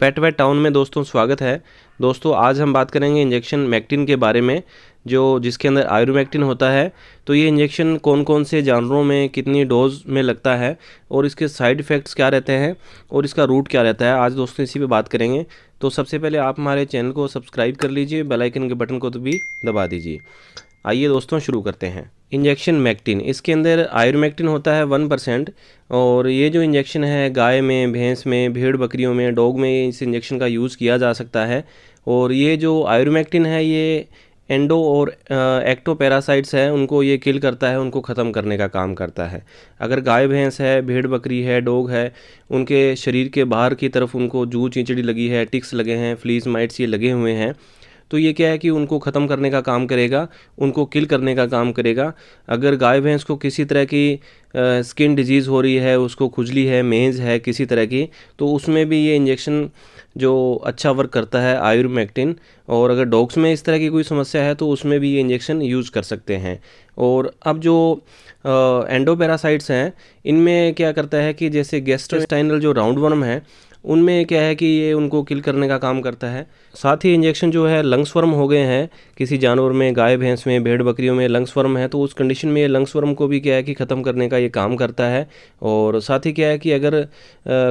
पेट wait town में दोस्तों स्वागत है। दोस्तों आज हम बात करेंगे इंजेक्शन मैक्टिन के बारे में, जो जिसके अंदर आयुर्मैक्टिन होता है। तो ये इंजेक्शन कौन कौन से जानवरों में कितनी डोज में लगता है और इसके साइड इफ़ेक्ट्स क्या रहते हैं और इसका रूट क्या रहता है, आज दोस्तों इसी पे बात करेंगे। तो सबसे पहले आप हमारे चैनल को सब्सक्राइब कर लीजिए, बेल आइकन के बटन को तो भी दबा दीजिए। आइए दोस्तों शुरू करते हैं। इंजेक्शन मैक्टिन, इसके अंदर आयुर्मैक्टिन होता है 1%। और ये जो इंजेक्शन है गाय में, भैंस में, भेड़ बकरियों में, डॉग में इस इंजेक्शन का यूज़ किया जा सकता है। और ये जो आयुर्मैक्टिन है ये एंडो और एक्टो पैरासाइट्स है, उनको ये किल करता है, उनको ख़त्म करने का काम करता है। अगर गाय भैंस है, भेड़ बकरी है, डॉग है, उनके शरीर के बाहर की तरफ उनको जू चिंचड़ी लगी है, टिक्स लगे हैं, फ्लीज माइट्स ये लगे हुए हैं, तो ये क्या है कि उनको ख़त्म करने का काम करेगा, उनको किल करने का काम करेगा। अगर गाय भैंस को किसी तरह की स्किन डिजीज़ हो रही है, उसको खुजली है, मेंज है किसी तरह की, तो उसमें भी ये इंजेक्शन जो अच्छा वर्क करता है आयुर्मैक्टिन। और अगर डॉग्स में इस तरह की कोई समस्या है तो उसमें भी ये इंजेक्शन यूज़ कर सकते हैं। और अब जो एंडोपैरासाइट्स हैं, इनमें क्या करता है कि जैसे गैस्ट्रोइंटेस्टाइनल जो राउंड वर्म है, उनमें क्या है कि ये उनको किल करने का काम करता है। साथ ही इंजेक्शन जो है लंग्स वर्म हो गए हैं किसी जानवर में, गाय भैंस में, भेड़ बकरियों में लंग्स वर्म है, तो उस कंडीशन में ये लंग्स वर्म को भी क्या है कि ख़त्म करने का ये काम करता है। और साथ ही क्या है कि अगर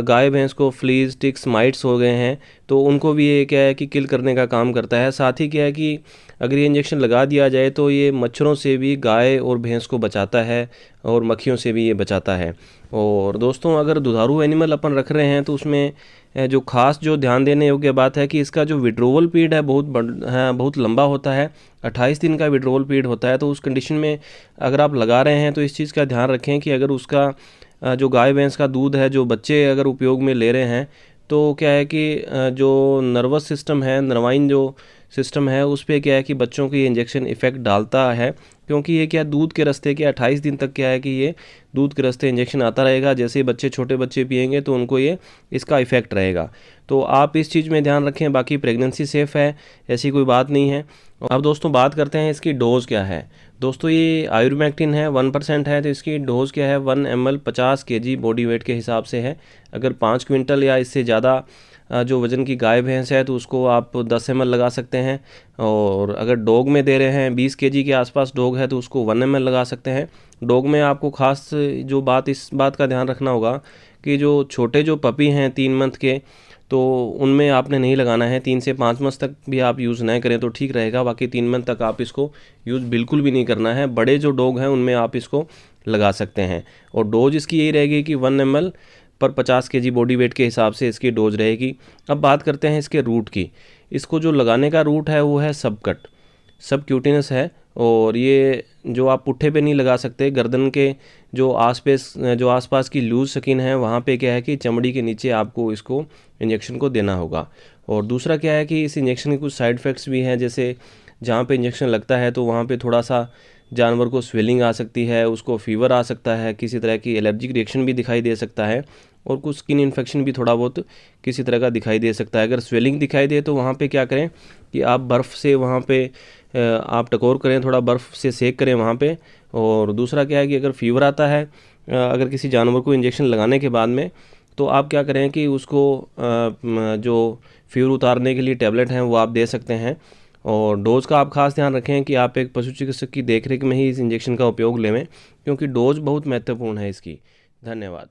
गाय भैंस को फ्लीज टिक्स माइट्स हो गए हैं तो उनको भी ये क्या है कि किल करने का काम करता है। साथ ही क्या है कि अगर ये इंजेक्शन लगा दिया जाए तो ये मच्छरों से भी गाय और भैंस को बचाता है और मक्खियों से भी ये बचाता है। और दोस्तों अगर दुधारू एनिमल अपन रख रहे हैं तो उसमें जो खास जो ध्यान देने योग्य बात है कि इसका जो विड्रोवल पीरियड है बहुत लंबा होता है। 28 दिन का विड्रोवल पीरियड होता है। तो उस कंडीशन में अगर आप लगा रहे हैं तो इस चीज़ का ध्यान रखें कि अगर उसका जो गाय भैंस का दूध है, जो बच्चे अगर उपयोग में ले रहे हैं, तो क्या है कि जो नर्वस सिस्टम है, नर्वाइन जो सिस्टम है, उस पर क्या है कि बच्चों की इंजेक्शन इफ़ेक्ट डालता है। क्योंकि ये क्या दूध के रास्ते के 28 दिन तक क्या है कि ये दूध के रास्ते इंजेक्शन आता रहेगा। जैसे बच्चे छोटे बच्चे पिएंगे तो उनको ये इसका इफ़ेक्ट रहेगा। तो आप इस चीज़ में ध्यान रखें। बाकी प्रेगनेंसी सेफ़ है, ऐसी कोई बात नहीं है। अब दोस्तों बात करते हैं इसकी डोज़ क्या है। दोस्तों ये आयुर्मैक्टिन है, 1% है, तो इसकी डोज़ क्या है 1 ml 50 kg बॉडी वेट के हिसाब से है। अगर 5 क्विंटल या इससे ज़्यादा जो वज़न की गाय भैंस है तो उसको आप 10 ml लगा सकते हैं। और अगर डॉग में दे रहे हैं 20 kg के आसपास डॉग है तो उसको 1 ml लगा सकते हैं। डॉग में आपको खास जो बात इस बात का ध्यान रखना होगा कि जो छोटे जो पपी हैं 3 मंथ के, तो उनमें आपने नहीं लगाना है। 3 से 5 मंथ तक भी आप यूज़ ना करें तो ठीक रहेगा। बाकी 3 मंथ तक आप इसको यूज़ बिल्कुल भी नहीं करना है। बड़े जो डॉग हैं उनमें आप इसको लगा सकते हैं। और डोज इसकी यही रहेगी कि 1 ml पर 50 kg बॉडी वेट के हिसाब से इसकी डोज रहेगी। अब बात करते हैं इसके रूट की। इसको जो लगाने का रूट है वो है सबकट, सबक्यूटेनस है। और ये जो आप पुट्ठे पे नहीं लगा सकते, गर्दन के जो आसपास की लूज स्किन है वहाँ पे क्या है कि चमड़ी के नीचे आपको इसको इंजेक्शन को देना होगा। और दूसरा क्या है कि इस इंजेक्शन के कुछ साइड इफ़ेक्ट्स भी हैं। जैसे जहाँ पे इंजेक्शन लगता है तो वहाँ पे थोड़ा सा जानवर को स्वेलिंग आ सकती है, उसको फीवर आ सकता है, किसी तरह की एलर्जिक रिएक्शन भी दिखाई दे सकता है, और कुछ स्किन इन्फेक्शन भी थोड़ा बहुत किसी तरह का दिखाई दे सकता है। अगर स्वेलिंग दिखाई दे तो वहाँ पे क्या करें कि आप बर्फ़ से वहाँ पे आप टकोर करें, थोड़ा बर्फ़ से सेक करें वहाँ पे। और दूसरा क्या है कि अगर फीवर आता है अगर किसी जानवर को इंजेक्शन लगाने के बाद में, तो आप क्या करें कि उसको जो फीवर उतारने के लिए टैबलेट हैं वो आप दे सकते हैं। और डोज़ का आप खास ध्यान रखें कि आप एक पशु चिकित्सक की देखरेख में ही इस इंजेक्शन का उपयोग लें, क्योंकि डोज़ बहुत महत्वपूर्ण है इसकी। धन्यवाद।